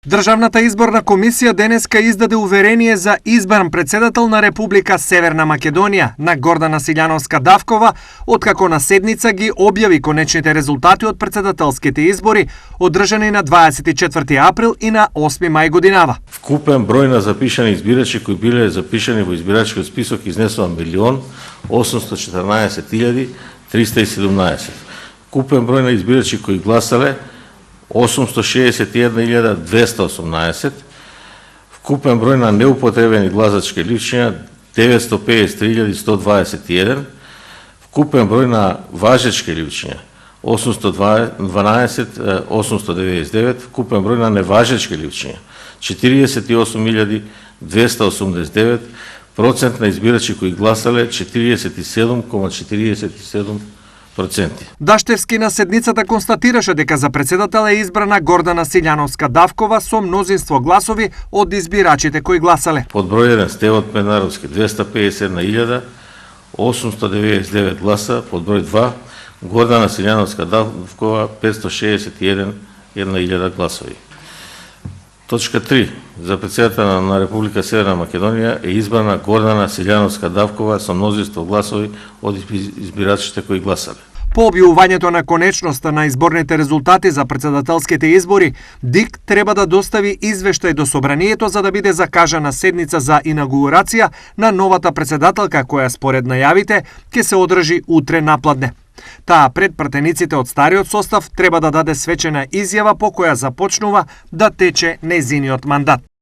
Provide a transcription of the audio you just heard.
Државната изборна комисија денеска издаде уверение за избран председател на Република Северна Македонија на Гордана Силјановска-Давкова, откако на седница ги објави конечните резултати од председателските избори, одржани на 24 април и на 8 мај годинава. Вкупен број на запишани избирачи кои биле запишани во избирачкиот список изнесува 1.814.317. Вкупен број на избирачи кои гласале 861.218, вкупен број на неупотребени гласачки личиња 953.121, вкупен број на важечки личиња 812.899, вкупен број на неважечки личиња 48.289, процент на избирачи кои гласале 47,47%. Даштевски на седницата констатираше дека за председател е избрана Гордана Силјановска-Давкова со мнозинство гласови од избирачите кои гласале. Под број 1 Стевот Пенаровски 251.899 гласа, под број 2 Гордана Силјановска-Давкова 561.000 гласови. Точка 3. За председател на Република Северна Македонија е избрана Гордана Силјановска-Давкова со мнозинство гласови од избирачите кои гласале. По објавувањето на конечноста на изборните резултати за председателските избори, ДИК треба да достави извештај до собранието за да биде закажана седница за инаугурација на новата председателка која според најавите ќе се одржи утре напладне. Таа пред пратениците од стариот состав треба да даде свечена изјава по која започнува да тече нејзиниот мандат.